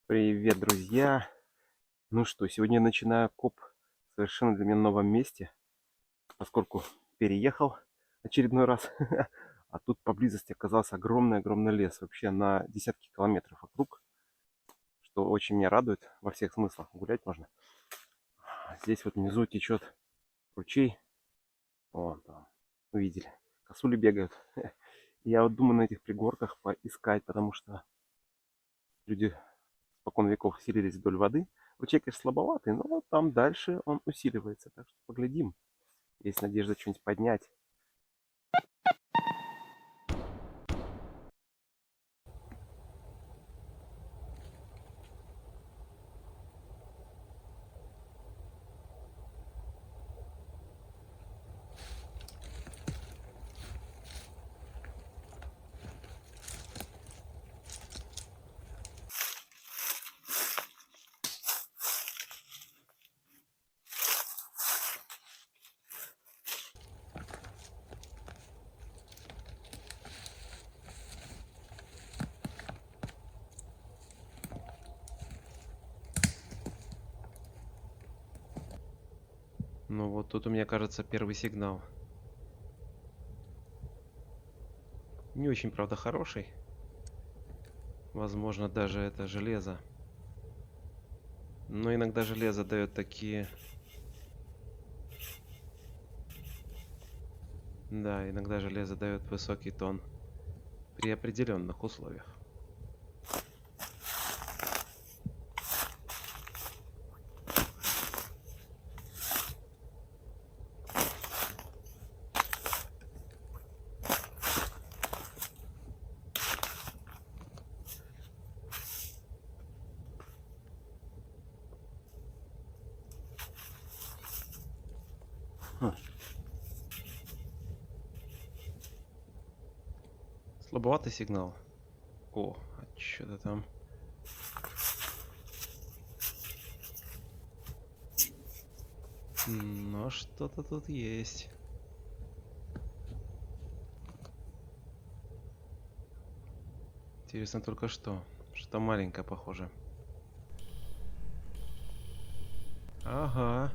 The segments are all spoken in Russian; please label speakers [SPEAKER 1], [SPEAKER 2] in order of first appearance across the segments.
[SPEAKER 1] Привет, друзья! Ну что, сегодня я начинаю коп в совершенно для меня новом месте, поскольку переехал очередной раз, а тут поблизости оказался огромный-огромный лес, вообще на десятки километров вокруг, что очень меня радует во всех смыслах. Гулять можно. Здесь вот внизу течет ручей, вон там, увидели, косули бегают. Я вот думаю на этих пригорках поискать, потому что люди спокон веков селились вдоль воды. Ручей, конечно, слабоватый, но вот там дальше он усиливается. Так что поглядим. Есть надежда что-нибудь поднять. Ну вот тут у меня, кажется, первый сигнал. Не очень, правда, хороший. Возможно, даже это железо. Но иногда железо дает такие... Да, иногда железо дает высокий тон при определенных условиях. Слабоватый сигнал. О, а что-то там... Но что-то тут есть. Интересно только что. Что маленькое, похоже. Ага.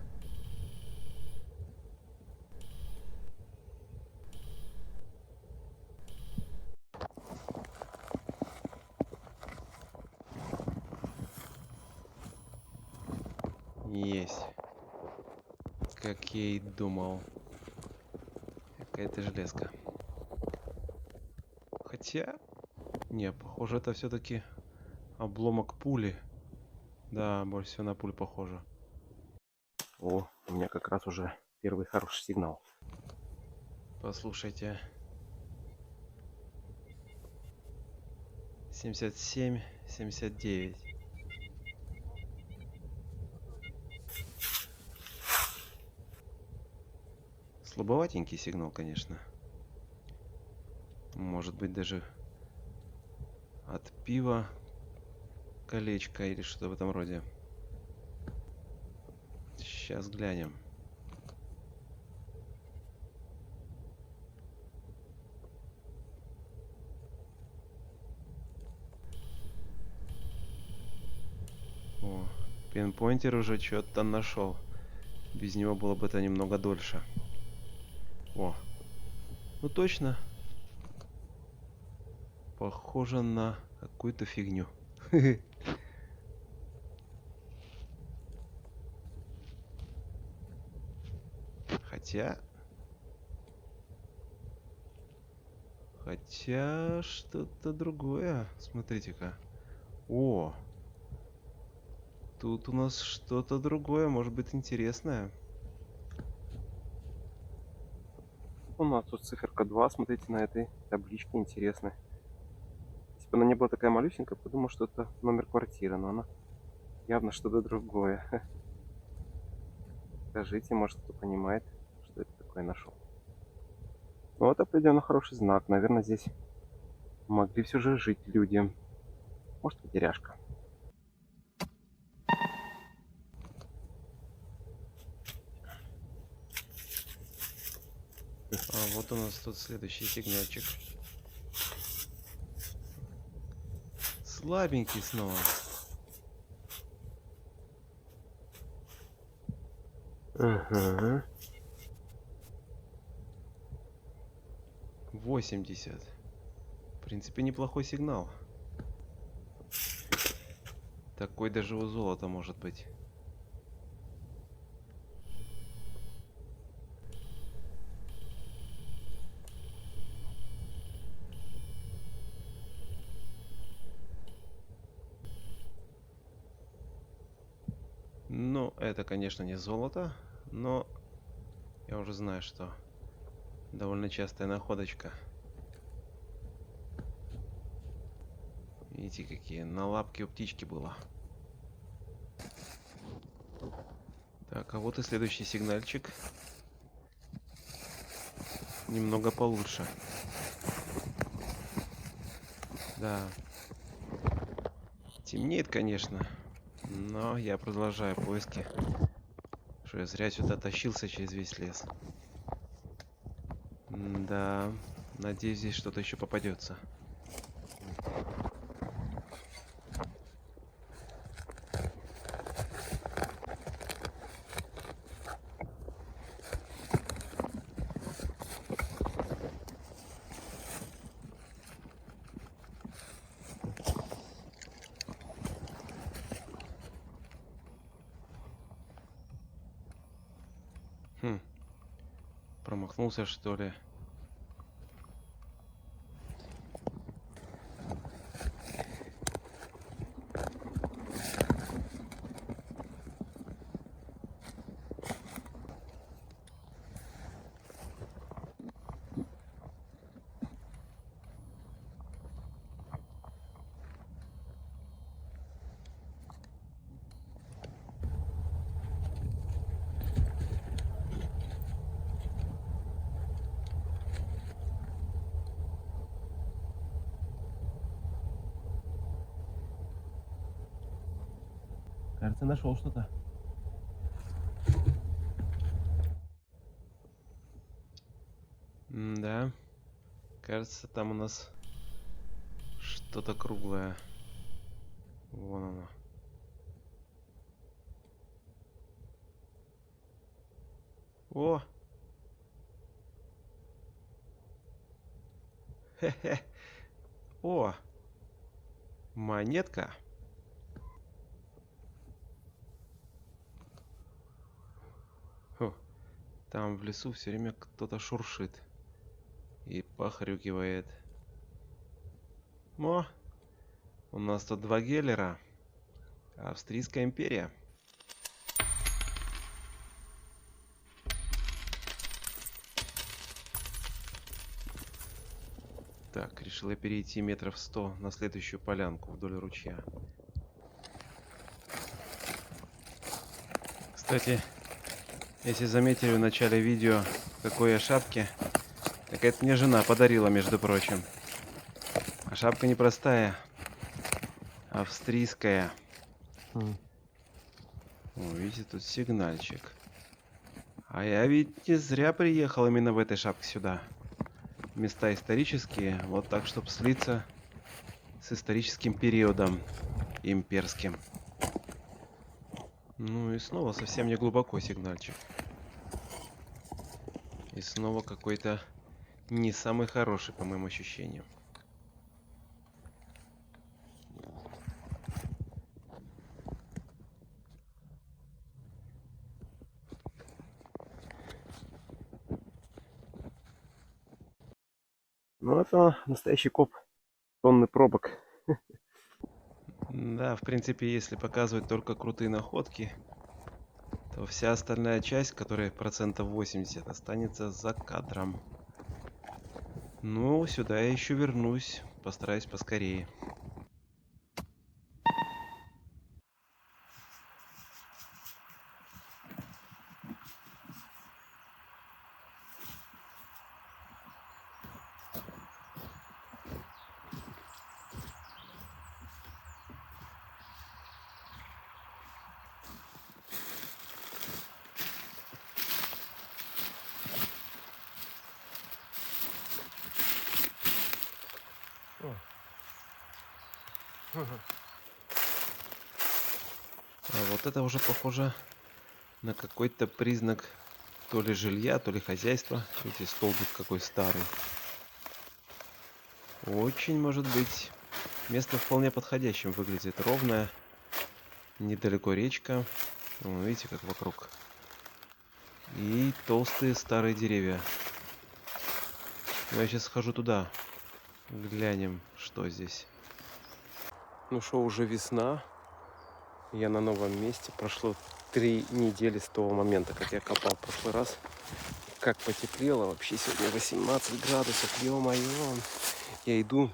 [SPEAKER 1] Есть. Как я и думал. Какая-то железка. Хотя... Не, похоже, это все-таки обломок пули. Да, больше всего на пулю похоже. О, у меня как раз уже первый хороший сигнал. Послушайте. 77, 79. Слабоватенький сигнал, конечно. Может быть, даже от пива колечко или что-то в этом роде. Сейчас глянем. О, пинпоинтер уже что-то нашел. Без него было бы это немного дольше. О, ну точно. Похоже на какую-то фигню. Хотя... Хотя что-то другое. Смотрите-ка. О! Тут у нас что-то другое, может быть, интересное. У нас тут циферка 2, смотрите, на этой табличке интересная. Если бы она не была такая малюсенькая, подумал, что это номер квартиры, но она явно что-то другое. Скажите, может, кто понимает, что это такое нашел. Ну, это определенно хороший знак. Наверное, здесь могли все же жить люди. Может, потеряшка. А вот у нас тут следующий сигнальчик. Слабенький снова. Ага.
[SPEAKER 2] 80. В принципе, неплохой сигнал. Такой даже у золота может быть. Ну, это, конечно, не золото, но я уже знаю, что довольно частая находочка. Видите, какие на лапке у птички было. Так, а вот и следующий сигнальчик. Немного получше. Да. Темнеет, конечно, но я продолжаю поиски. Что я зря сюда тащился через весь лес. Да, надеюсь, здесь что-то еще попадется. Хм, промахнулся, что ли?
[SPEAKER 1] Кажется, нашел что-то.
[SPEAKER 2] Да, кажется, там у нас что-то круглое. Вон оно. О! Хе-хе. О! Монетка. Фу. Там в лесу все время кто-то шуршит и похрюкивает. О! У нас тут два геллера. Австрийская империя. Так, решила перейти метров 100 на следующую полянку вдоль ручья. Кстати, если заметили в начале видео, в какой я шапке, так это мне жена подарила, между прочим. А шапка непростая, австрийская.
[SPEAKER 1] Хм.
[SPEAKER 2] О, видите, тут сигнальчик. А я ведь не зря приехал именно в этой шапке сюда. Места исторические, вот так, чтобы слиться с историческим периодом имперским. Ну и снова совсем не глубоко сигнальчик. И снова какой-то не самый хороший, по моим ощущениям.
[SPEAKER 1] Ну, это настоящий коп. Тонны пробок.
[SPEAKER 2] Да, в принципе, если показывать только крутые находки, то вся остальная часть, которая процентов 80, останется за кадром. Ну, сюда я еще вернусь. Постараюсь поскорее. А вот это уже похоже на какой-то признак то ли жилья, то ли хозяйства. Видите, столбик какой старый. Очень может быть. Место вполне подходящим выглядит. Ровное, недалеко речка. Вон, видите, как вокруг. И толстые старые деревья. Ну, я сейчас схожу туда. Глянем, что здесь.
[SPEAKER 1] Ну что, уже весна. Я на новом месте. Прошло 3 недели с того момента, как я копал в прошлый раз. Как потеплело. Вообще сегодня 18 градусов. Ё-моё. Я иду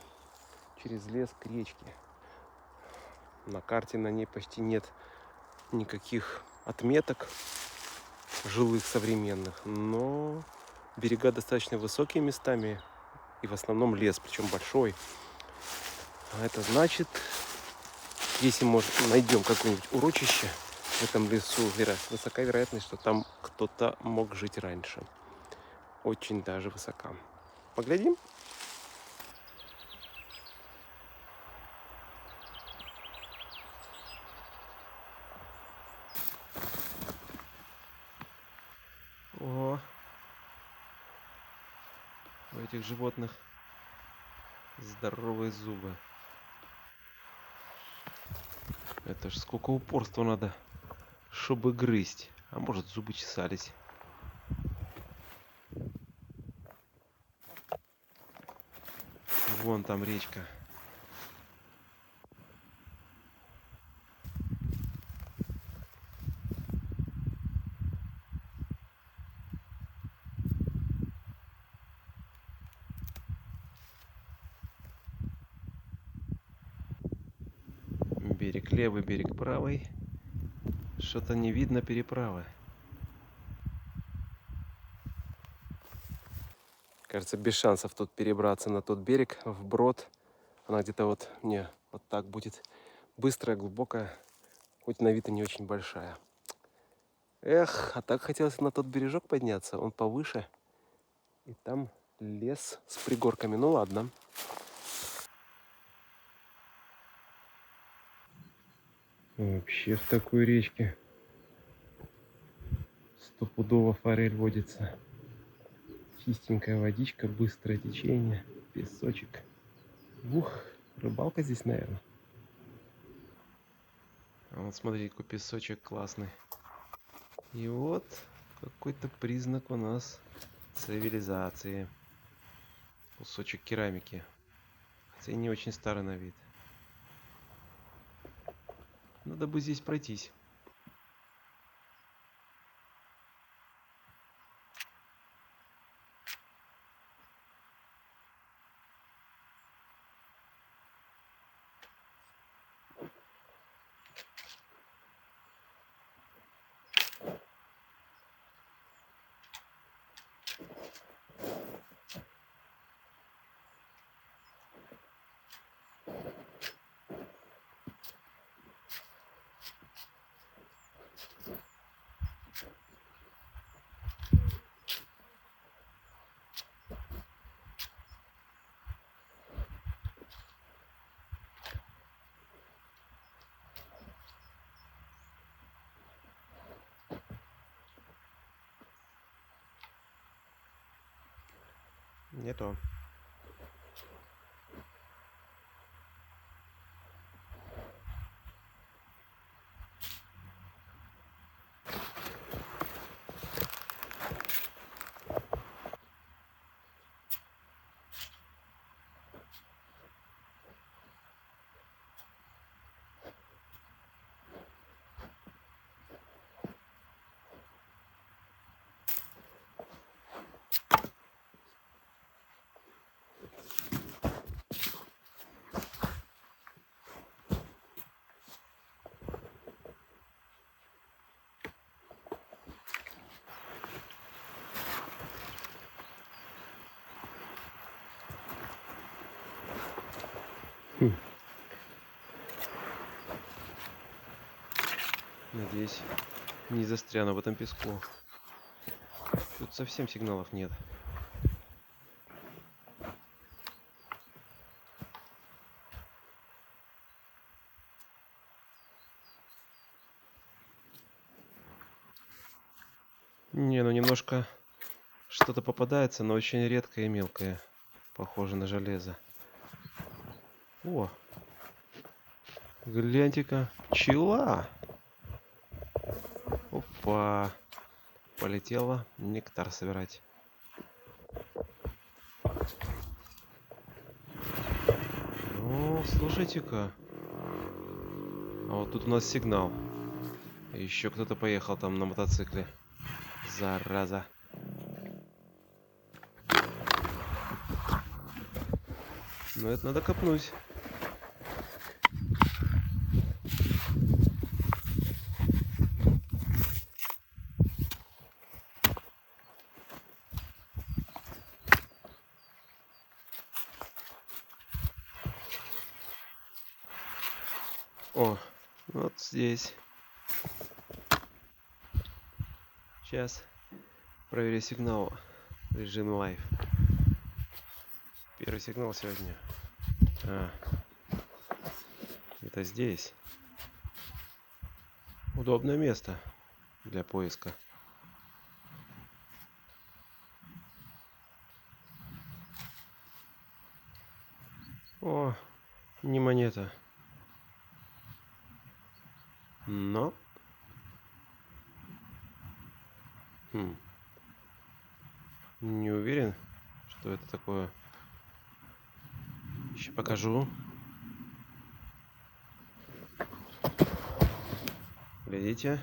[SPEAKER 1] через лес к речке. На карте на ней почти нет никаких отметок жилых современных. Но берега достаточно высокие местами. И в основном лес, причем большой. А это значит, если мы найдем какое-нибудь урочище в этом лесу, высока вероятность, что там кто-то мог жить раньше. Очень даже высока. Поглядим?
[SPEAKER 2] О, у этих животных здоровые зубы. Это ж сколько упорства надо, чтобы грызть. А может, зубы чесались. Вон там речка. Берег левый, берег правый. Что-то не видно переправы.
[SPEAKER 1] Кажется, без шансов тут перебраться на тот берег, вброд. Она где-то вот мне вот так будет быстрая, глубокая, хоть на вид и не очень большая. Эх, а так хотелось на тот бережок подняться, он повыше. И там лес с пригорками. Ну ладно. Вообще в такой речке стопудово форель водится. Чистенькая водичка, быстрое течение, песочек. Ух, рыбалка здесь, наверное.
[SPEAKER 2] А вот смотрите, какой песочек классный. И вот какой-то признак у нас цивилизации. Кусочек керамики. Хотя и не очень старый на вид. Надо бы здесь пройтись. Не то. Надеюсь, не застряну в этом песку. Тут совсем сигналов нет. Не, ну немножко что-то попадается, но очень редкое и мелкое. Похоже на железо. О, гляньте-ка, пчела. Опа, полетела нектар собирать. О, слушайте-ка. А вот тут у нас сигнал. Еще кто-то поехал там на мотоцикле. Зараза. Ну это надо копнуть. О, вот здесь. Сейчас проверю сигнал. Режим лайв. Первый сигнал сегодня. А, это здесь. Удобное место для поиска. О, не монета. Но... Не уверен, что это такое. Еще покажу. Глядите.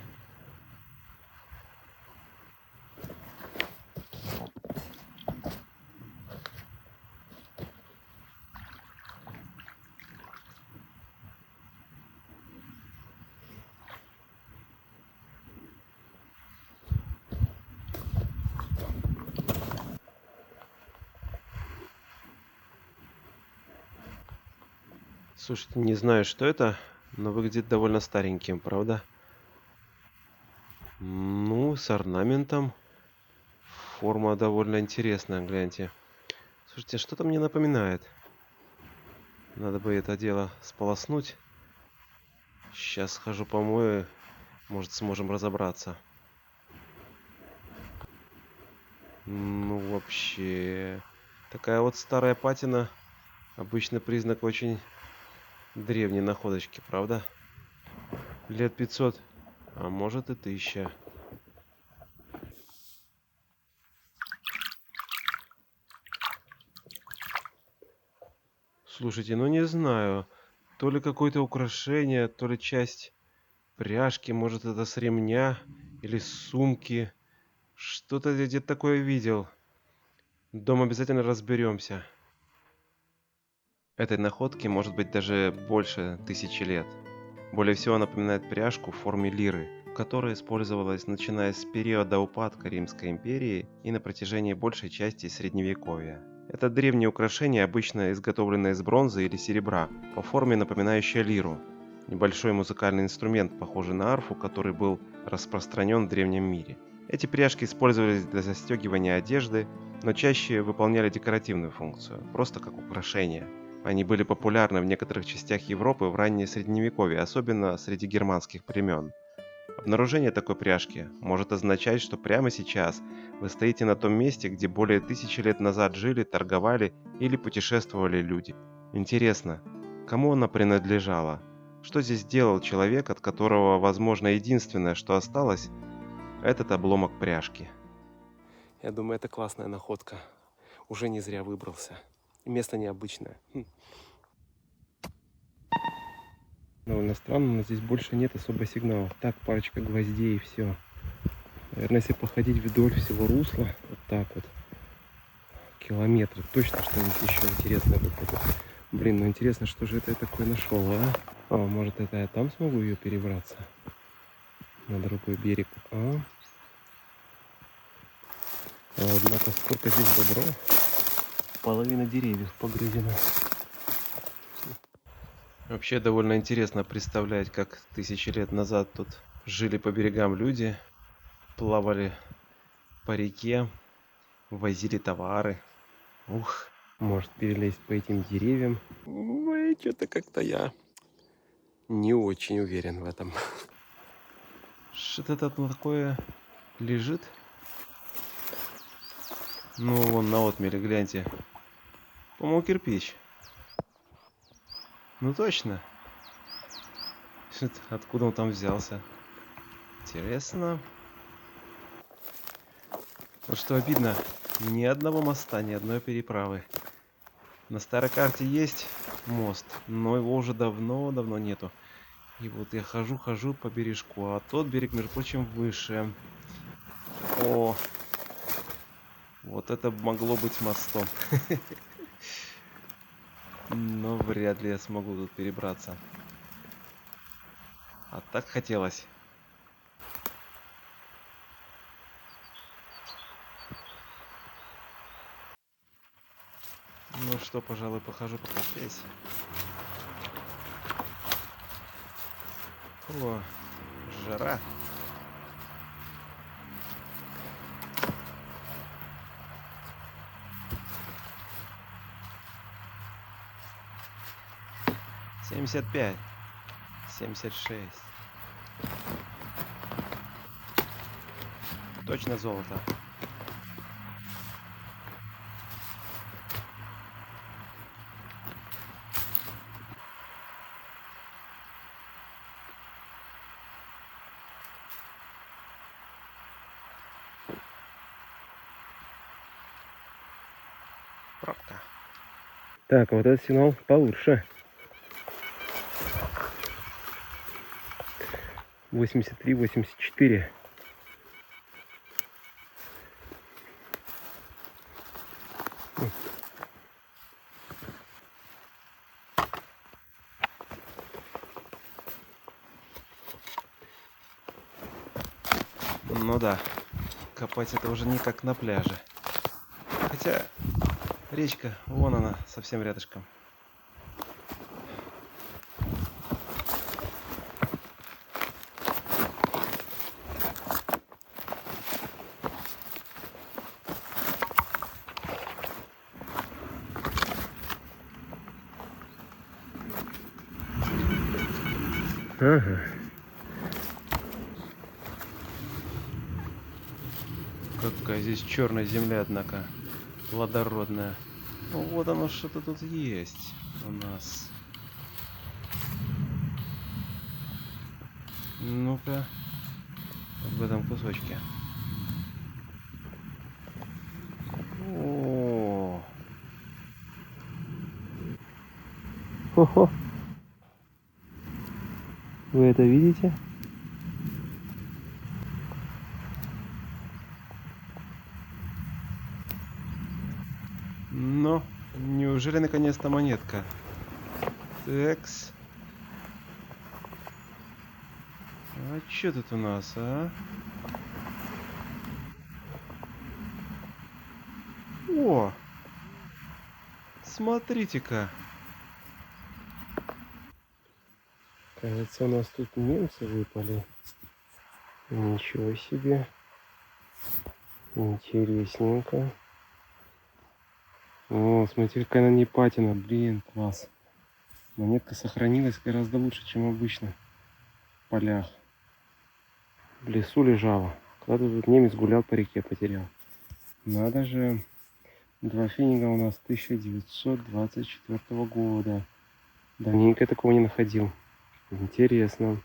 [SPEAKER 2] Слушайте, не знаю, что это, но выглядит довольно стареньким, правда? Ну, с орнаментом. Форма довольно интересная, гляньте. Слушайте, что-то мне напоминает. Надо бы это дело сполоснуть. Сейчас схожу помою, может, сможем разобраться. Ну, вообще... Такая вот старая патина. Обычный признак очень древней находочки, правда? Лет 500, а может и 1000. Слушайте, ну не знаю. То ли какое-то украшение, то ли часть пряжки, может это с ремня или с сумки. Что-то я где-то такое видел. Дома обязательно разберемся. Этой находке может быть даже больше 1000 лет. Более всего напоминает пряжку в форме лиры, которая использовалась начиная с периода упадка Римской империи и на протяжении большей части Средневековья. Это древнее украшение, обычно изготовленное из бронзы или серебра, по форме напоминающее лиру. Небольшой музыкальный инструмент, похожий на арфу, который был распространен в древнем мире. Эти пряжки использовались для застегивания одежды, но чаще выполняли декоративную функцию, просто как украшение. Они были популярны в некоторых частях Европы в раннее Средневековье, особенно среди германских племен. Обнаружение такой пряжки может означать, что прямо сейчас вы стоите на том месте, где более 1000 лет назад жили, торговали или путешествовали люди. Интересно, кому она принадлежала? Что здесь делал человек, от которого, возможно, единственное, что осталось, этот обломок пряжки? Я думаю, это классная находка. Уже не зря выбрался. Место необычное. Довольно странно, но здесь больше нет особо сигналов. Так, парочка гвоздей и все. Наверное, если походить вдоль всего русла, вот так вот, километры, точно что-нибудь еще интересное выпадет. Блин, ну интересно, что же это я такое нашел, а? А, может это я там смогу ее перебраться? На другой берег. Однако, сколько здесь бобров. Половина деревьев погрызена. Вообще довольно интересно представлять, как 1000 лет назад тут жили по берегам люди, плавали по реке, возили товары. Ух, может перелезть по этим деревьям. Ой, что-то как-то я не очень уверен в этом. Что-то там такое лежит. Ну, вон на отмеле, гляньте. По-моему, кирпич. Ну, точно. Откуда он там взялся? Интересно. Вот что обидно. Ни одного моста, ни одной переправы. На старой карте есть мост, но его уже давно-давно нету. И вот я хожу по бережку, а тот берег, между прочим, выше. О, вот это могло быть мостом. Но вряд ли я смогу тут перебраться. А так хотелось. Ну что, пожалуй, похожу пока здесь. О, жара. Семьдесят пять. 76. Точно золото. Пробка.
[SPEAKER 1] Так, а вот этот сигнал получше. 83, 84.
[SPEAKER 2] Ну да, копать это уже не как на пляже. Хотя речка, вон она, совсем рядышком.
[SPEAKER 1] Ага.
[SPEAKER 2] Какая здесь черная земля, однако. Плодородная. Ну вот оно что-то тут есть у нас. Ну-ка. Вот в этом кусочке. О,
[SPEAKER 1] Хо-хо. Вы это видите?
[SPEAKER 2] ну, неужели наконец-то монетка? Текс. А что тут у нас, а? О! Смотрите-ка.
[SPEAKER 1] Кажется, у нас тут немцы выпали. Ничего себе. Интересненько. О, смотри, какая она не патина. Блин, класс. Монетка сохранилась гораздо лучше, чем обычно в полях. В лесу лежала. Когда-то тут немец гулял по реке, потерял. Надо же. Два фенига у нас 1924 года. Давненько я такого не находил. Интересно.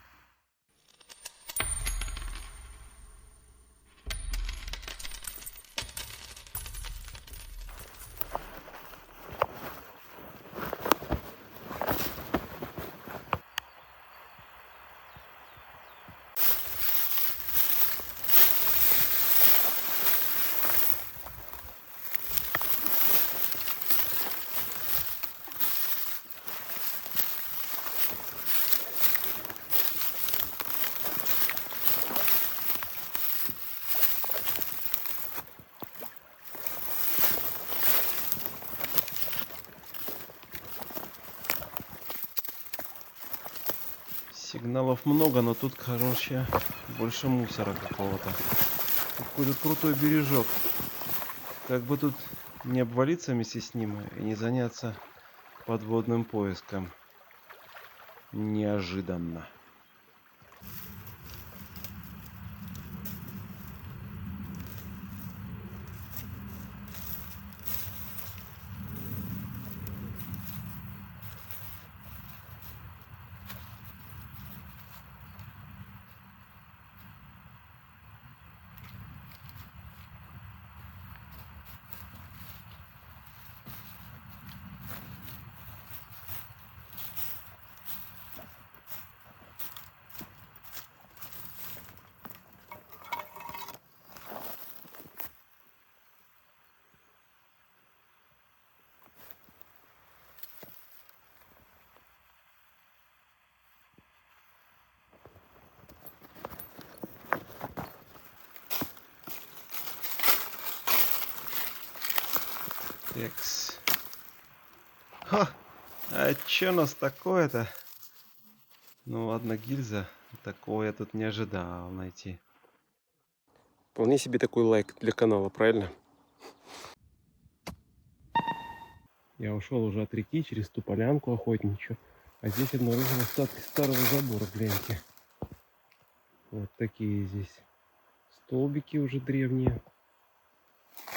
[SPEAKER 2] Сигналов много, но тут, короче, больше мусора какого-то. Какой-то крутой бережок. Как бы тут не обвалиться вместе с ним и не заняться подводным поиском. Неожиданно. Кекс. Ха! А чё у нас такое-то? Ну ладно, гильза. Такого я тут не ожидал найти.
[SPEAKER 1] Вполне себе такой лайк для канала, правильно? Я ушел уже от реки через ту полянку охотничью. А здесь обнаружил остатки старого забора, гляньте. Вот такие здесь столбики уже древние.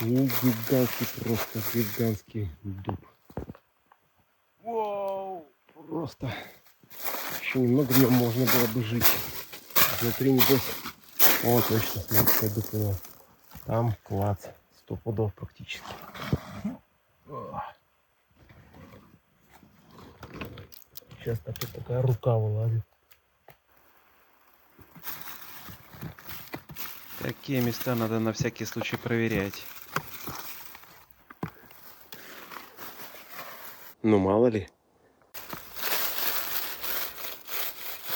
[SPEAKER 1] И гигантский, просто гигантский дуб. Вау! Просто еще немного в нем можно было бы жить. Внутри, небось, о, точно, смотрите, я думаю, там клац, 100 пудов практически. Сейчас тут такая рука вылазит.
[SPEAKER 2] Такие места надо на всякий случай проверять.
[SPEAKER 1] Ну, мало ли.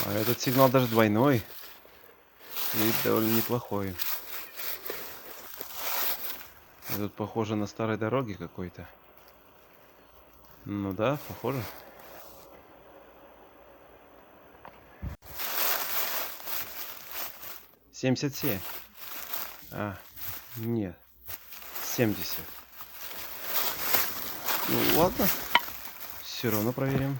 [SPEAKER 2] А этот сигнал даже двойной. И довольно неплохой. Тут похоже на старой дороге какой-то. Ну да, похоже. «77». А, нет. 70. Ну ладно. Все равно проверим.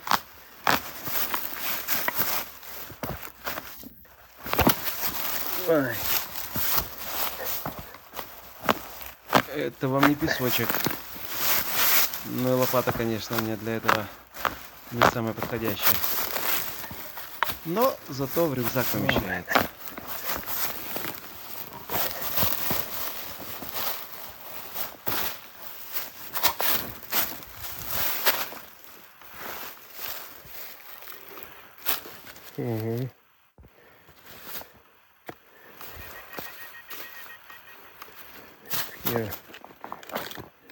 [SPEAKER 1] Ай.
[SPEAKER 2] Это вам не песочек. Ну и лопата, конечно, мне для этого не самая подходящая. Но зато в рюкзак помещается.
[SPEAKER 1] Угу.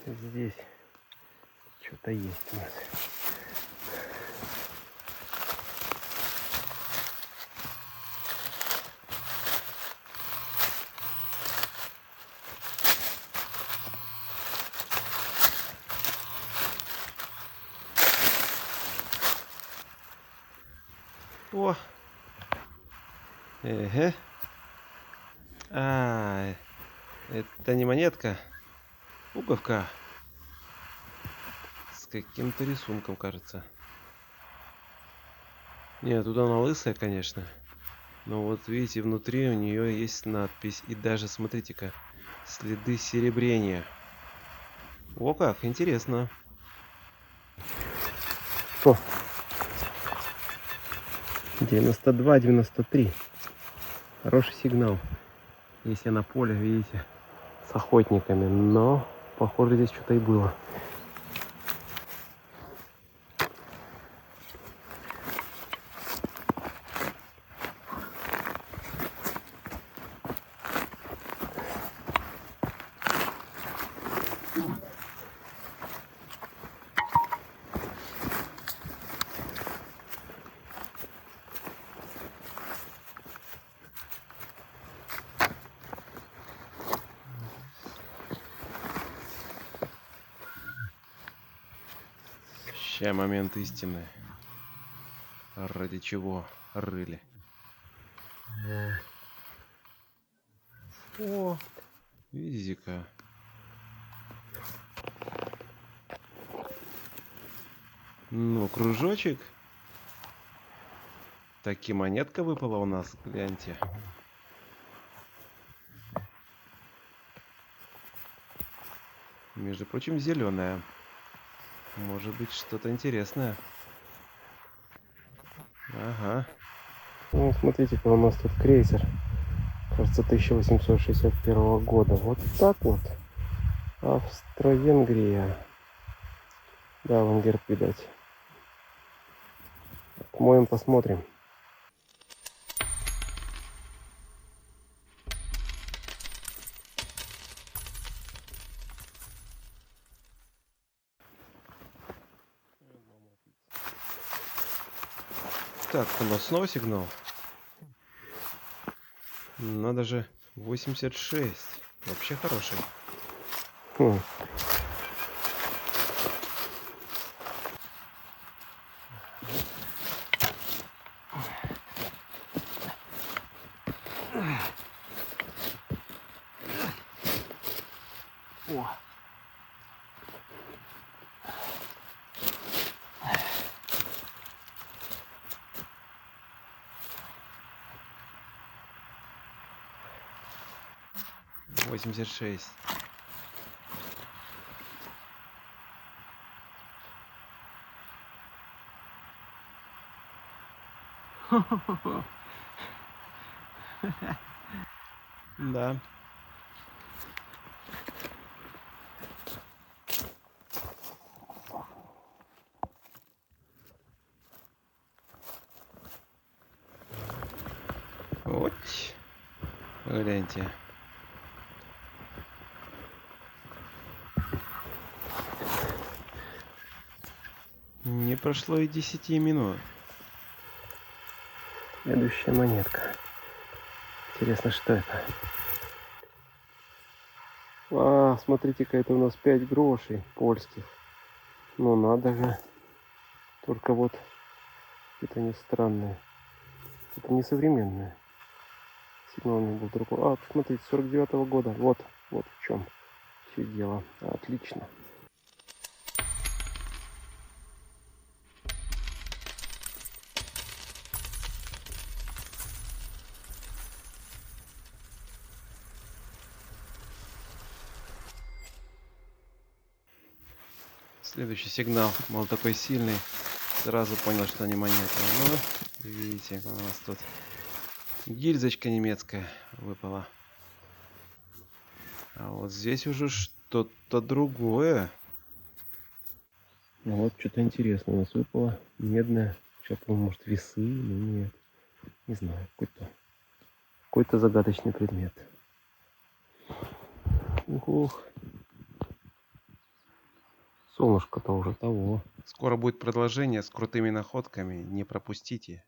[SPEAKER 1] Здесь что-то есть у нас.
[SPEAKER 2] О! Эге. А, это не монетка. Пуговка. С каким-то рисунком, кажется. Нет, тут она лысая, конечно. Но вот видите, внутри у нее есть надпись. И даже, смотрите-ка, следы серебрения. О, как, интересно.
[SPEAKER 1] О, 92-93. Хороший сигнал. Если на поле, видите, с охотниками. Но, похоже, здесь что-то и было.
[SPEAKER 2] Ща момент истины. Ради чего рыли? О, видите-ка. Ну, кружочек. Таки монетка выпала у нас, гляньте. Между прочим, зеленая. Может быть, что-то интересное. Ага.
[SPEAKER 1] Ну, смотрите-ка, у нас тут крейсер. Кажется, 1861 года. Вот так вот. Австро-Венгрия. Да, вон герб видать. Отмоем, посмотрим.
[SPEAKER 2] Так, у нас снова сигнал. Надо же, 86. Вообще хороший.
[SPEAKER 1] Хм. О.
[SPEAKER 2] — 86. Да. Вот. Гляньте. Не прошло и 10 минут.
[SPEAKER 1] Следующая монетка. Интересно, что это? А, смотрите-ка, это у нас 5 грошей польских. Ну надо же. Только вот это не странные. Это не современные. Сигнал не был другой. А, тут, смотрите, 49-го года. Вот в чем все дело. Отлично.
[SPEAKER 2] Следующий сигнал был такой сильный. Сразу понял, что не монета. Ну, видите, у нас тут гильзочка немецкая выпала. А вот здесь уже что-то другое.
[SPEAKER 1] Ну вот что-то интересное у нас выпало. Медное. Сейчас, может, весы, но нет. Не знаю, какой-то загадочный предмет. Ух. Солнышко-то уже того.
[SPEAKER 2] Скоро будет продолжение с крутыми находками. Не пропустите.